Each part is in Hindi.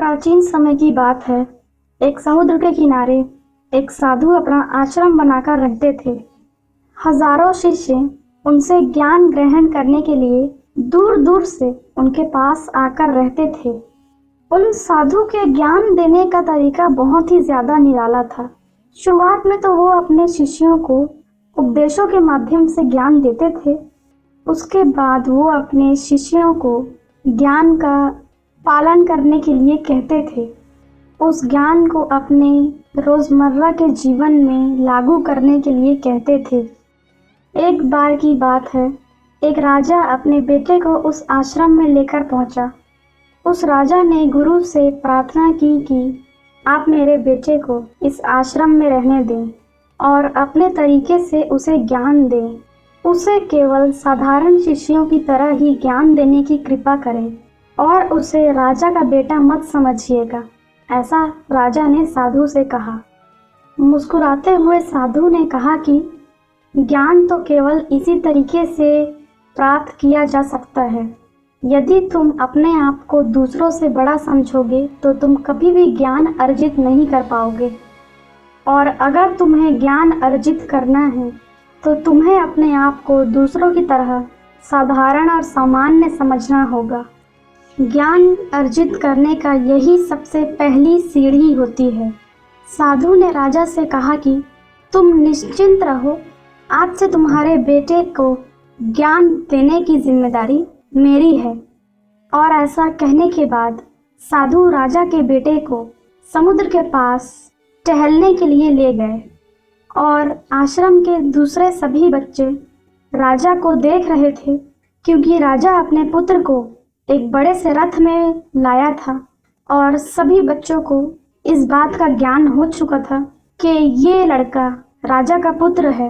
प्राचीन समय की बात है। एक समुद्र के किनारे एक साधु अपना आश्रम बनाकर रहते थे। हजारों शिष्य उनसे ज्ञान ग्रहण करने के लिए दूर दूर से उनके पास आकर रहते थे। उन साधु के ज्ञान देने का तरीका बहुत ही ज्यादा निराला था। शुरुआत में तो वो अपने शिष्यों को उपदेशों के माध्यम से ज्ञान देते थे। उसके बाद वो अपने शिष्यों को ज्ञान का पालन करने के लिए कहते थे। उस ज्ञान को अपने रोजमर्रा के जीवन में लागू करने के लिए कहते थे। एक बार की बात है, एक राजा अपने बेटे को उस आश्रम में लेकर पहुंचा। उस राजा ने गुरु से प्रार्थना की कि आप मेरे बेटे को इस आश्रम में रहने दें और अपने तरीके से उसे ज्ञान दें। उसे केवल साधारण शिष्यों की तरह ही ज्ञान देने की कृपा करें और उसे राजा का बेटा मत समझिएगा, ऐसा राजा ने साधु से कहा। मुस्कुराते हुए साधु ने कहा कि ज्ञान तो केवल इसी तरीके से प्राप्त किया जा सकता है। यदि तुम अपने आप को दूसरों से बड़ा समझोगे तो तुम कभी भी ज्ञान अर्जित नहीं कर पाओगे, और अगर तुम्हें ज्ञान अर्जित करना है तो तुम्हें अपने आप को दूसरों की तरह साधारण और सामान्य समझना होगा। ज्ञान अर्जित करने का यही सबसे पहली सीढ़ी होती है। साधु ने राजा से कहा कि तुम निश्चिंत रहो, आज से तुम्हारे बेटे को ज्ञान देने की जिम्मेदारी मेरी है। और ऐसा कहने के बाद साधु राजा के बेटे को समुद्र के पास टहलने के लिए ले गए, और आश्रम के दूसरे सभी बच्चे राजा को देख रहे थे, क्योंकि राजा अपने पुत्र को एक बड़े से रथ में लाया था और सभी बच्चों को इस बात का ज्ञान हो चुका था कि ये लड़का राजा का पुत्र है।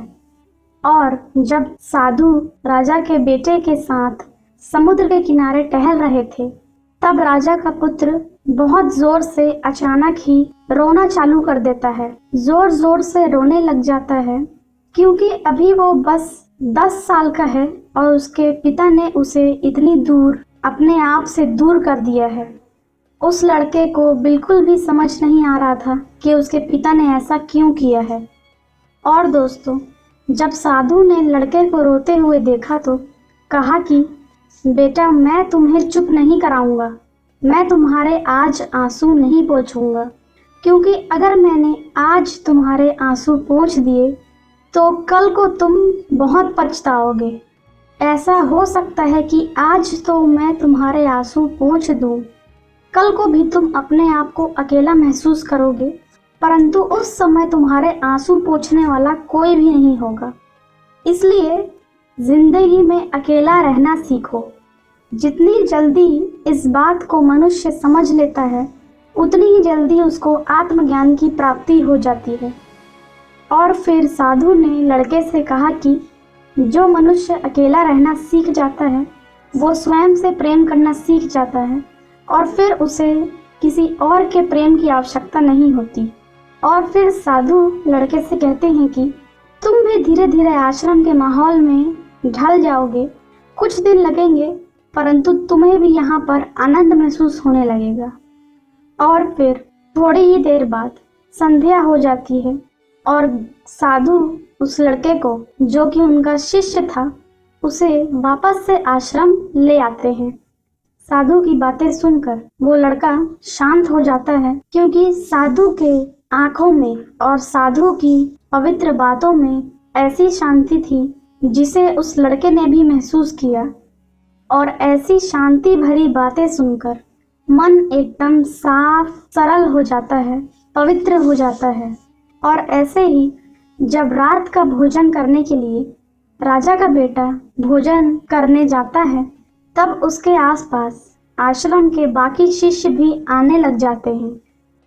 और जब साधु राजा के बेटे के साथ समुद्र के किनारे टहल रहे थे, तब राजा का पुत्र बहुत जोर से अचानक ही रोना चालू कर देता है। जोर जोर से रोने लग जाता है, क्योंकि अभी वो बस 10 साल का है और उसके पिता ने उसे इतनी दूर अपने आप से दूर कर दिया है। उस लड़के को बिल्कुल भी समझ नहीं आ रहा था कि उसके पिता ने ऐसा क्यों किया है। और दोस्तों, जब साधु ने लड़के को रोते हुए देखा तो कहा कि बेटा, मैं तुम्हें चुप नहीं कराऊंगा, मैं तुम्हारे आज आंसू नहीं पोंछूंगा, क्योंकि अगर मैंने आज तुम्हारे आंसू पोंछ दिए तो कल को तुम बहुत पछताओगे। ऐसा हो सकता है कि आज तो मैं तुम्हारे आंसू पोंछ दूं, कल को भी तुम अपने आप को अकेला महसूस करोगे, परंतु उस समय तुम्हारे आंसू पोंछने वाला कोई भी नहीं होगा। इसलिए जिंदगी में अकेला रहना सीखो। जितनी जल्दी इस बात को मनुष्य समझ लेता है, उतनी ही जल्दी उसको आत्मज्ञान की प्राप्ति हो जाती है। और फिर साधु ने लड़के से कहा कि जो मनुष्य अकेला रहना सीख जाता है, वो स्वयं से प्रेम करना सीख जाता है, और फिर उसे किसी और के प्रेम की आवश्यकता नहीं होती। और फिर साधु लड़के से कहते हैं कि तुम भी धीरे धीरे आश्रम के माहौल में ढल जाओगे। कुछ दिन लगेंगे, परंतु तुम्हें भी यहाँ पर आनंद महसूस होने लगेगा। और फिर थोड़ी ही देर बाद संध्या हो जाती है और साधु उस लड़के को, जो कि उनका शिष्य था, उसे वापस से आश्रम ले आते हैं। साधु की बातें सुनकर वो लड़का शांत हो जाता है, क्योंकि साधु के आंखों में और साधु की पवित्र बातों में ऐसी शांति थी जिसे उस लड़के ने भी महसूस किया। और ऐसी शांति भरी बातें सुनकर मन एकदम साफ सरल हो जाता है, पवित्र हो जाता है। और ऐसे ही जब रात का भोजन करने के लिए राजा का बेटा भोजन करने जाता है, तब उसके आसपास आश्रम के बाकी शिष्य भी आने लग जाते हैं,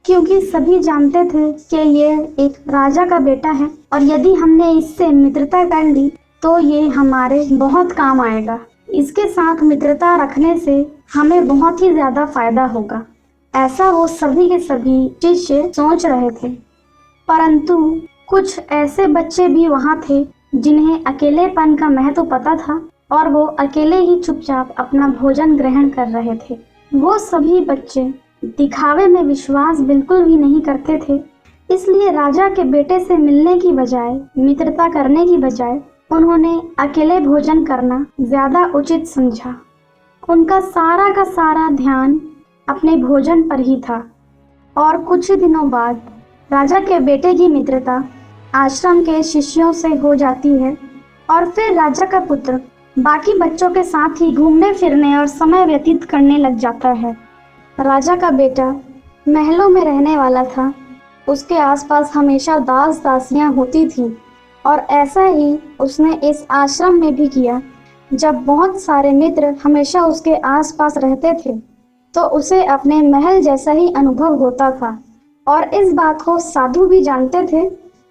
क्योंकि सभी जानते थे कि ये एक राजा का बेटा है और यदि हमने इससे मित्रता कर ली तो ये हमारे बहुत काम आएगा। इसके साथ मित्रता रखने से हमें बहुत ही ज्यादा फायदा होगा। ऐसा वो सभी के सभी शिष्य सोच रहे थे। परंतु कुछ ऐसे बच्चे भी वहाँ थे जिन्हें अकेलेपन का महत्व पता था, और वो अकेले ही चुपचाप अपना भोजन ग्रहण कर रहे थे। वो सभी बच्चे दिखावे में विश्वास बिल्कुल भी नहीं करते थे। इसलिए राजा के बेटे से मिलने की बजाय, मित्रता करने की बजाय उन्होंने अकेले भोजन करना ज्यादा उचित समझा। उनका सारा का सारा ध्यान अपने भोजन पर ही था। और कुछ ही दिनों बाद राजा के बेटे की मित्रता आश्रम के शिष्यों से हो जाती है और फिर राजा का पुत्र बाकी बच्चों के साथ ही घूमने फिरने और समय व्यतीत करने लग जाता है। राजा का बेटा महलों में रहने वाला था। उसके आसपास हमेशा दास दासियां होती थीं और ऐसा ही उसने इस आश्रम में भी किया। जब बहुत सारे मित्र हमेशा उसके आसपास रहते थे तो उसे अपने महल जैसा ही अनुभव होता था और इस बात को साधु भी जानते थे,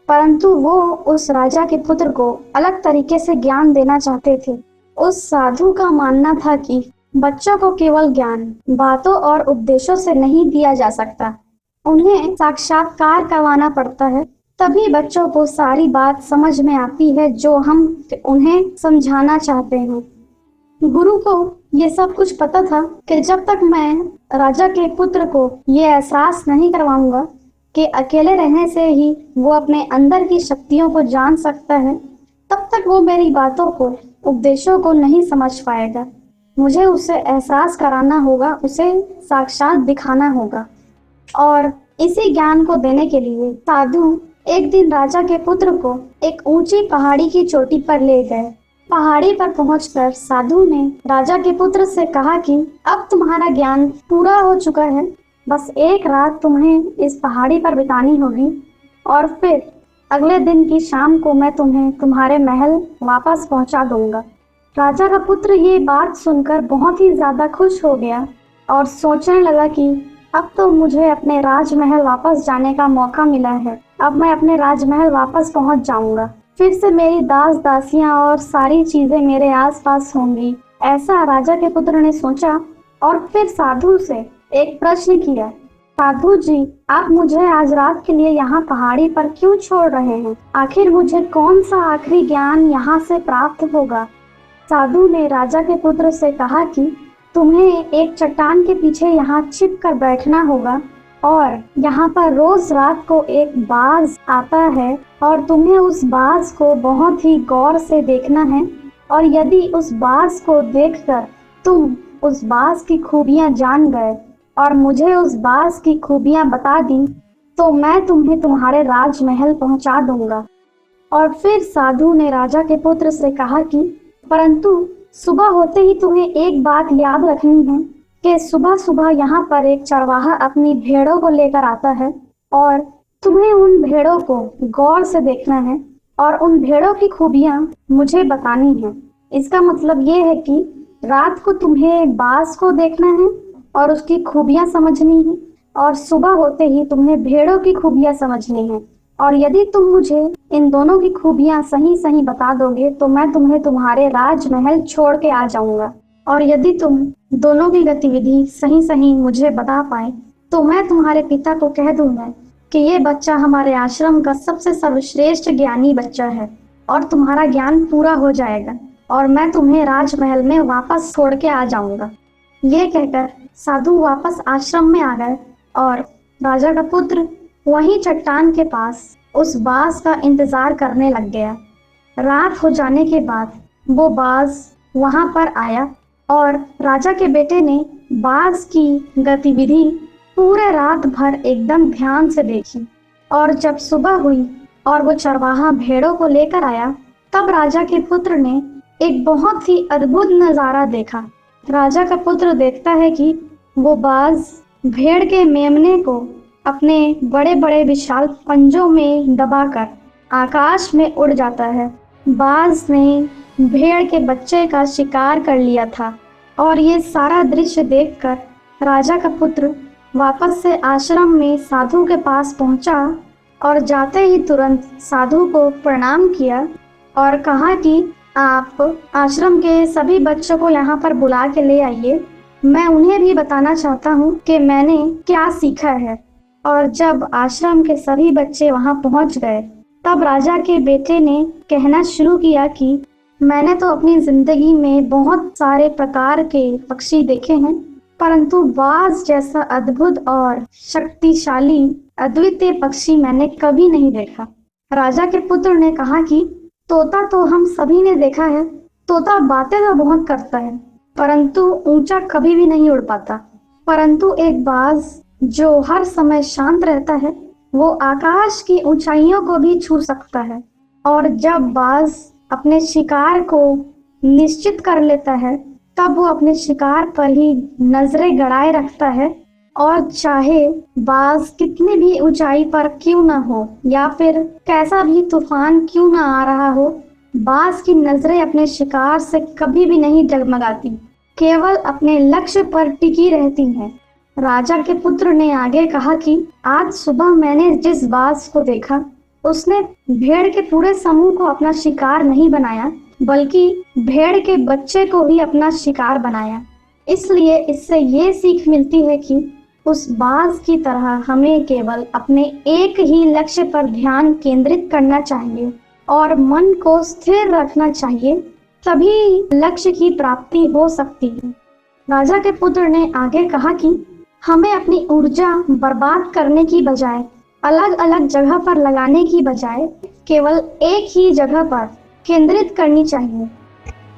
परंतु वो उस राजा के पुत्र को अलग तरीके से ज्ञान देना चाहते थे। उस साधु का मानना था कि बच्चों को केवल ज्ञान बातों और उपदेशों से नहीं दिया जा सकता, उन्हें साक्षात्कार करवाना पड़ता है, तभी बच्चों को सारी बात समझ में आती है जो हम उन्हें समझाना चाहते हैं। गुरु को ये सब कुछ पता था कि जब तक मैं राजा के पुत्र को ये एहसास नहीं करवाऊंगा कि अकेले रहने से ही वो अपने अंदर की शक्तियों को जान सकता है, तब तक वो मेरी बातों को, उपदेशों को नहीं समझ पाएगा। मुझे उसे एहसास कराना होगा, उसे साक्षात दिखाना होगा। और इसी ज्ञान को देने के लिए साधु एक दिन राजा के पुत्र को एक ऊंची पहाड़ी की चोटी पर ले गए। पहाड़ी पर पहुंचकर साधु ने राजा के पुत्र से कहा कि अब तुम्हारा ज्ञान पूरा हो चुका है, बस एक रात तुम्हें इस पहाड़ी पर बितानी होगी और फिर अगले दिन की शाम को मैं तुम्हें तुम्हारे महल वापस पहुंचा दूंगा। राजा का पुत्र ये बात सुनकर बहुत ही ज्यादा खुश हो गया और सोचने लगा कि अब तो मुझे अपने राजमहल वापस जाने का मौका मिला है, अब मैं अपने राजमहल वापस पहुंच जाऊंगा, फिर से मेरी दास दासियां और सारी चीजें मेरे आसपास होंगी। ऐसा राजा के पुत्र ने सोचा और फिर साधु से एक प्रश्न किया, साधु जी, आप मुझे आज रात के लिए यहाँ पहाड़ी पर क्यों छोड़ रहे हैं? आखिर मुझे कौन सा आखिरी ज्ञान यहाँ से प्राप्त होगा? साधु ने राजा के पुत्र से कहा कि तुम्हें एक चट्टान के पीछे यहाँ छिप कर बैठना होगा और यहाँ पर रोज रात को एक बाज आता है और तुम्हें उस बाज को बहुत ही गौर से देखना है और यदि उस बाज को देखकर तुम उस बाज की खूबियां जान गए और मुझे उस बाज की खूबियां बता दी तो मैं तुम्हें तुम्हारे राजमहल पहुंचा दूंगा। और फिर साधु ने राजा के पुत्र से कहा कि परंतु सुबह होते ही तुम्हें एक बात याद रखनी है कि सुबह सुबह यहाँ पर एक चरवाहा अपनी भेड़ों को लेकर आता है और तुम्हें उन भेड़ों को गौर से देखना है और उन भेड़ों की खूबियां मुझे बतानी है। इसका मतलब ये है कि रात को तुम्हें बाज को देखना है और उसकी खूबियां समझनी है और सुबह होते ही तुम्हें भेड़ों की खूबियां समझनी है और यदि तुम मुझे इन दोनों की खूबियां सही सही बता दोगे तो मैं तुम्हें तुम्हारे राजमहल छोड़ के आ जाऊंगा और यदि तुम दोनों की गतिविधि सही सही मुझे बता पाए तो मैं तुम्हारे पिता को कह दूंगा कि ये बच्चा हमारे आश्रम का सबसे सर्वश्रेष्ठ ज्ञानी बच्चा है और तुम्हारा ज्ञान पूरा हो जाएगा और मैं तुम्हें राजमहल में वापस छोड़ के आ जाऊंगा। ये कहकर साधु वापस आश्रम में आ गए और राजा का पुत्र वहीं चट्टान के पास उस बाज का इंतजार करने लग गया। रात हो जाने के बाद वो बाज वहां पर आया और राजा के बेटे ने बाज की गतिविधि पूरे रात भर एकदम ध्यान से देखी और जब सुबह हुई और वो चरवाहा भेड़ों को लेकर आया तब राजा के पुत्र ने एक बहुत ही अद्भुत नजारा देखा। राजा का पुत्र देखता है कि वो बाज भेड़ के मेमने को अपने बड़े बड़े विशाल पंजों में दबाकर आकाश में उड़ जाता है। बाज ने भेड़ के बच्चे का शिकार कर लिया था और ये सारा दृश्य देखकर राजा का पुत्र वापस से आश्रम में साधु के पास पहुंचा और जाते ही तुरंत साधु को प्रणाम किया और कहा कि आप आश्रम के सभी बच्चों को यहाँ पर बुला के ले आइए, मैं उन्हें भी बताना चाहता हूँ कि मैंने क्या सीखा है। और जब आश्रम के सभी बच्चे वहाँ पहुँच गए तब राजा के बेटे ने कहना शुरू किया कि मैंने तो अपनी जिंदगी में बहुत सारे प्रकार के पक्षी देखे हैं परंतु बाज जैसा अद्भुत और शक्तिशाली अद्वितीय पक्षी मैंने कभी नहीं देखा। राजा के पुत्र ने कहा कि तोता तो हम सभी ने देखा है, तोता बातें तो बहुत करता है, परंतु ऊंचा कभी भी नहीं उड़ पाता। परंतु एक बाज जो हर समय शांत रहता है, वो आकाश की ऊंचाइयों को भी छू सकता है। और जब बाज अपने शिकार को निश्चित कर लेता है, तब वो अपने शिकार पर ही नजरें गड़ाए रखता है। और चाहे बाज कितनी भी ऊंचाई पर क्यों ना हो या फिर कैसा भी तूफान क्यों ना आ रहा हो, बाज की नजरें अपने शिकार से कभी भी नहीं डगमगाती, केवल अपने लक्ष्य पर टिकी रहती हैं। राजा के पुत्र ने आगे कहा कि आज सुबह मैंने जिस बाज को देखा, उसने भेड़ के पूरे समूह को अपना शिकार नहीं बनाया, बल्कि भेड़ के बच्चे को ही अपना शिकार बनाया। इसलिए इससे ये सीख मिलती है कि उस बाज की तरह हमें केवल अपने एक ही लक्ष्य पर ध्यान केंद्रित करना चाहिए और मन को स्थिर रखना चाहिए, तभी लक्ष्य की प्राप्ति हो सकती है। राजा के पुत्र ने आगे कहा कि हमें अपनी ऊर्जा बर्बाद करने की बजाय, अलग अलग जगह पर लगाने की बजाय केवल एक ही जगह पर केंद्रित करनी चाहिए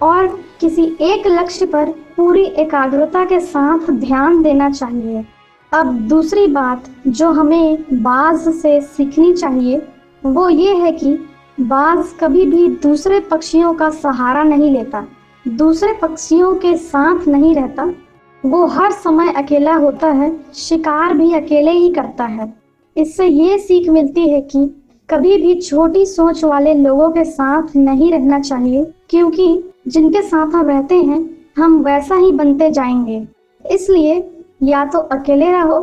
और किसी एक लक्ष्य पर पूरी एकाग्रता के साथ ध्यान देना चाहिए। अब दूसरी बात जो हमें बाज से सीखनी चाहिए वो ये है कि बाज कभी भी दूसरे पक्षियों का सहारा नहीं लेता, दूसरे पक्षियों के साथ नहीं रहता। वो हर समय अकेला होता है, शिकार भी अकेले ही करता है। इससे ये सीख मिलती है कि कभी भी छोटी सोच वाले लोगों के साथ नहीं रहना चाहिए, क्योंकि जिनके साथ हम रहते हैं हम वैसा ही बनते जाएंगे। इसलिए या तो अकेले रहो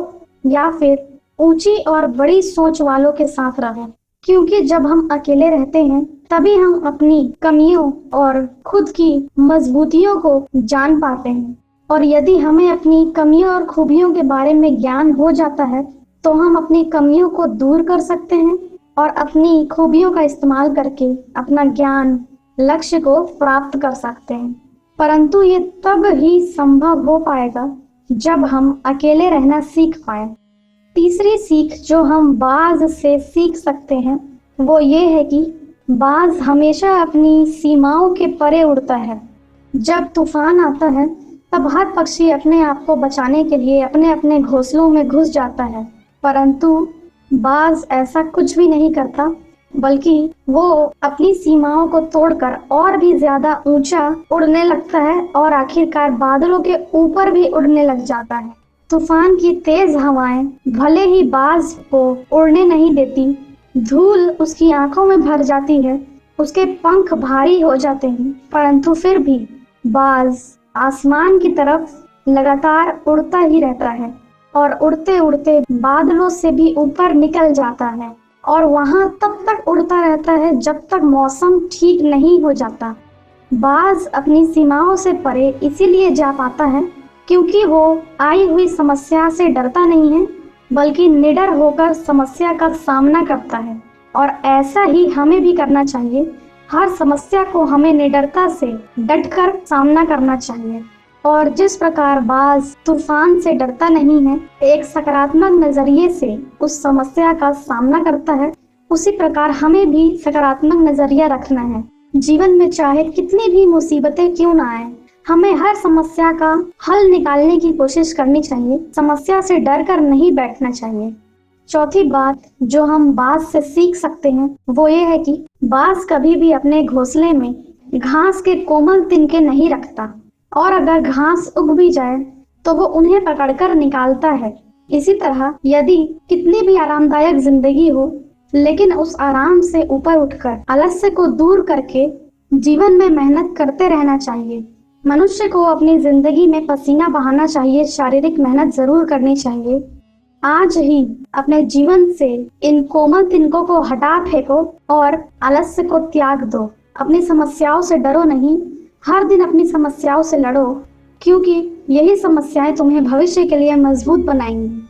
या फिर ऊंची और बड़ी सोच वालों के साथ रहो, क्योंकि जब हम अकेले रहते हैं तभी हम अपनी कमियों और खुद की मजबूतियों को जान पाते हैं। और यदि हमें अपनी कमियों और खूबियों के बारे में ज्ञान हो जाता है तो हम अपनी कमियों को दूर कर सकते हैं और अपनी खूबियों का इस्तेमाल करके अपना ज्ञान, लक्ष्य को प्राप्त कर सकते हैं। परंतु ये तब ही संभव हो पाएगा जब हम अकेले रहना सीख पाए। तीसरी सीख जो हम बाज से सीख सकते हैं वो ये है कि बाज हमेशा अपनी सीमाओं के परे उड़ता है। जब तूफान आता है तब हर पक्षी अपने आप को बचाने के लिए अपने अपने घोंसलों में घुस जाता है, परंतु बाज ऐसा कुछ भी नहीं करता, बल्कि वो अपनी सीमाओं को तोड़कर और भी ज्यादा ऊंचा उड़ने लगता है और आखिरकार बादलों के ऊपर भी उड़ने लग जाता है। तूफान की तेज हवाएं भले ही बाज को उड़ने नहीं देती, धूल उसकी आंखों में भर जाती है, उसके पंख भारी हो जाते हैं, परंतु फिर भी बाज आसमान की तरफ लगातार उड़ता ही रहता है और उड़ते उड़ते बादलों से भी ऊपर निकल जाता है और वहां तब तक उड़ता रहता है जब तक मौसम ठीक नहीं हो जाता। बाज अपनी सीमाओं से परे इसीलिए जा पाता है क्योंकि वो आई हुई समस्या से डरता नहीं है, बल्कि निडर होकर समस्या का सामना करता है। और ऐसा ही हमें भी करना चाहिए। हर समस्या को हमें निडरता से डटकर सामना करना चाहिए। और जिस प्रकार बाज तूफान से डरता नहीं है, एक सकारात्मक नजरिए से उस समस्या का सामना करता है, उसी प्रकार हमें भी सकारात्मक नजरिया रखना है। जीवन में चाहे कितनी भी मुसीबतें क्यों ना आए, हमें हर समस्या का हल निकालने की कोशिश करनी चाहिए। समस्या से डर कर नहीं बैठना चाहिए। चौथी बात जो हम बाज से सीख सकते हैं वो ये है कि बाज कभी भी अपने घोंसले में घास के कोमल तिनके नहीं रखता, और अगर घास उग भी जाए तो वो उन्हें पकड़कर निकालता है। इसी तरह यदि कितनी भी आरामदायक जिंदगी हो, लेकिन उस आराम से ऊपर उठकर आलस्य को दूर करके जीवन में मेहनत करते रहना चाहिए। मनुष्य को अपनी जिंदगी में पसीना बहाना चाहिए, शारीरिक मेहनत जरूर करनी चाहिए। आज ही अपने जीवन से इन कोमल तिनकों को हटा फेंको और आलस्य को त्याग दो। अपनी समस्याओं से डरो नहीं, हर दिन अपनी समस्याओं से लड़ो, क्योंकि यही समस्याएं तुम्हें भविष्य के लिए मजबूत बनाएंगी।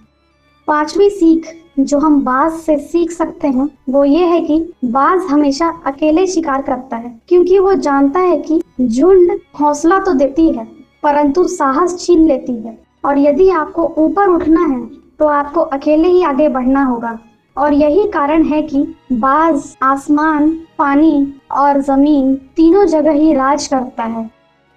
पांचवी सीख जो हम बाज से सीख सकते हैं वो ये है कि बाज हमेशा अकेले शिकार करता है, क्योंकि वो जानता है कि झुंड हौसला तो देती है परंतु साहस छीन लेती है, और यदि आपको ऊपर उठना है तो आपको अकेले ही आगे बढ़ना होगा। और यही कारण है कि बाज आसमान, पानी और जमीन तीनों जगह ही राज करता है।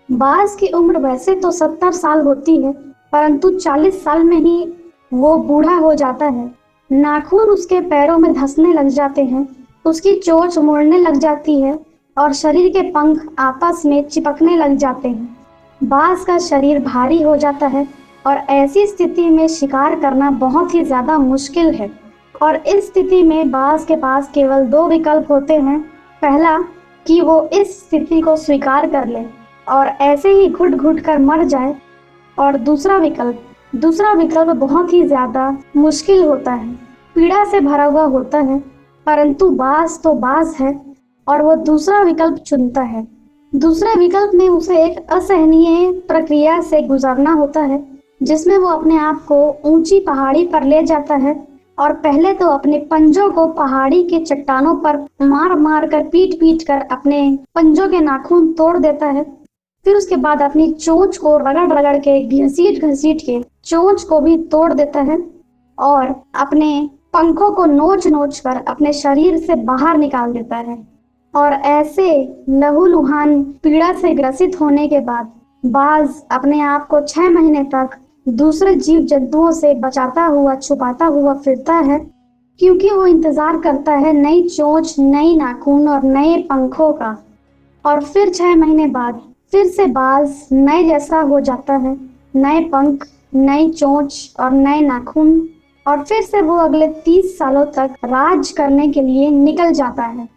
बाज की उम्र वैसे तो 70 साल होती है, परंतु 40 साल में ही वो बूढ़ा हो जाता है। नाखून उसके पैरों में धंसने लग जाते हैं, उसकी चोंच मुड़ने लग जाती है और शरीर के पंख आपस में चिपकने लग जाते हैं। बाज का शरीर भारी हो जाता है और ऐसी स्थिति में शिकार करना बहुत ही ज्यादा मुश्किल है। और इस स्थिति में बाज के पास केवल 2 विकल्प होते हैं। पहला, कि वो इस स्थिति को स्वीकार कर ले और ऐसे ही घुट घुट कर मर जाए। और दूसरा विकल्प बहुत ही ज्यादा मुश्किल होता है, पीड़ा से भरा हुआ होता है, परंतु बाज तो बाज है और वो दूसरा विकल्प चुनता है। दूसरे विकल्प में उसे एक असहनीय प्रक्रिया से गुजरना होता है, जिसमें वो अपने आप को ऊंची पहाड़ी पर ले जाता है और पहले तो अपने पंजों को पहाड़ी के चट्टानों पर मार मार कर पीट कर अपने पंजों के नाखून तोड़ देता है। फिर उसके बाद अपनी चोंच को रगड़ रगड़ के घसीट के चोंच को भी तोड़ देता है और अपने पंखों को नोच कर अपने शरीर से बाहर निकाल देता है। और ऐसे लहूलुहान पीड़ा से ग्रसित होने के बाद बाज अपने आप को 6 महीने तक दूसरे जीव जंतुओं से बचाता हुआ छुपाता हुआ फिरता है, क्योंकि वो इंतजार करता है नई चोंच, नई नाखून और नए पंखों का। और फिर 6 महीने बाद फिर से बाज नए जैसा हो जाता है, नए पंख, नई चोंच और नए नाखून। और फिर से वो अगले 30 सालों तक राज करने के लिए निकल जाता है।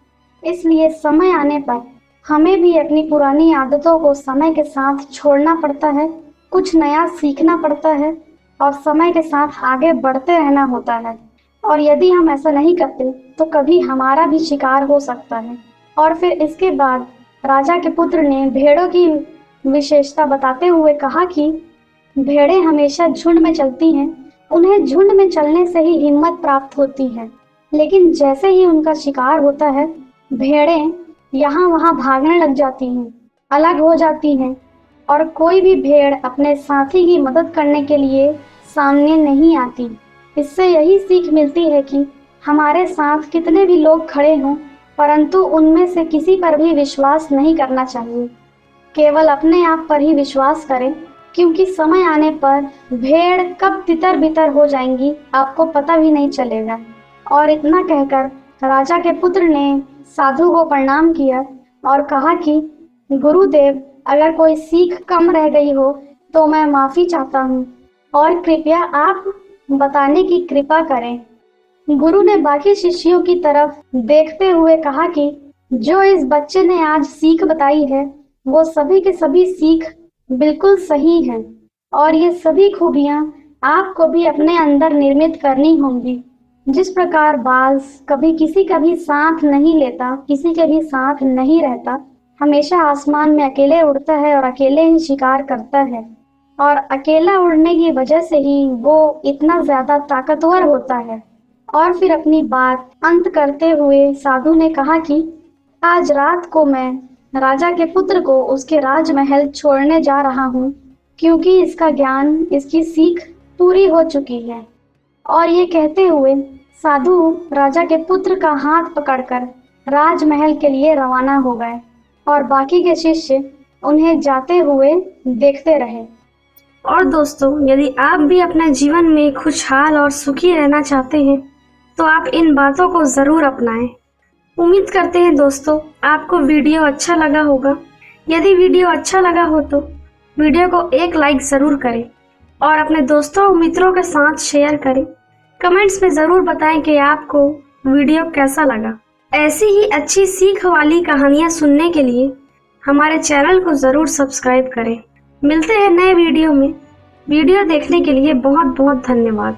इसलिए समय आने पर हमें भी अपनी पुरानी आदतों को समय के साथ छोड़ना पड़ता है, कुछ नया सीखना पड़ता है और समय के साथ आगे बढ़ते रहना होता है। और यदि हम ऐसा नहीं करते तो कभी हमारा भी शिकार हो सकता है। और फिर इसके बाद राजा के पुत्र ने भेड़ों की विशेषता बताते हुए कहा कि भेड़ें हमेशा झुंड में चलती हैं, उन्हें झुंड में चलने से ही हिम्मत प्राप्त होती है, लेकिन जैसे ही उनका शिकार होता है भेड़ें यहाँ वहाँ भागने लग जाती हैं, अलग हो जाती हैं और कोई भी भेड़ अपने साथी की मदद करने के लिए सामने नहीं आती। इससे यही सीख मिलती है कि हमारे साथ कितने भी लोग खड़े हों, परंतु उनमें से किसी पर भी विश्वास नहीं करना चाहिए, केवल अपने आप पर ही विश्वास करें, क्योंकि समय आने पर भेड़ कब तितर बितर हो जाएंगी आपको पता भी नहीं चलेगा। और इतना कहकर राजा के पुत्र ने साधु को प्रणाम किया और कहा कि गुरुदेव, अगर कोई सीख कम रह गई हो तो मैं माफी चाहता हूँ और कृपया आप बताने की कृपा करें। गुरु ने बाकी शिष्यों की तरफ देखते हुए कहा कि जो इस बच्चे ने आज सीख बताई है वो सभी के सभी सीख बिल्कुल सही है और ये सभी खूबियां आपको भी अपने अंदर निर्मित करनी होंगी। जिस प्रकार बाज कभी किसी का भी साथ नहीं लेता, किसी के भी साथ नहीं रहता, हमेशा आसमान में अकेले उड़ता है और अकेले ही शिकार करता है और अकेला उड़ने की वजह से ही वो इतना ज्यादा ताकतवर होता है। और फिर अपनी बात अंत करते हुए साधु ने कहा कि आज रात को मैं राजा के पुत्र को उसके राजमहल छोड़ने जा रहा हूँ, क्योंकि इसका ज्ञान, इसकी सीख पूरी हो चुकी है। और ये कहते हुए साधु राजा के पुत्र का हाथ पकड़कर राजमहल के लिए रवाना हो गए और बाकी के शिष्य उन्हें जाते हुए देखते रहे। और दोस्तों, यदि आप भी अपने जीवन में खुशहाल और सुखी रहना चाहते हैं तो आप इन बातों को जरूर अपनाएं। उम्मीद करते हैं दोस्तों आपको वीडियो अच्छा लगा होगा। यदि वीडियो अच्छा लगा हो तो वीडियो को एक लाइक जरूर करें और अपने दोस्तों और मित्रों के साथ शेयर करें। कमेंट्स में जरूर बताएं कि आपको वीडियो कैसा लगा। ऐसी ही अच्छी सीख वाली कहानियाँ सुनने के लिए हमारे चैनल को जरूर सब्सक्राइब करें। मिलते हैं नए वीडियो में। वीडियो देखने के लिए बहुत बहुत धन्यवाद।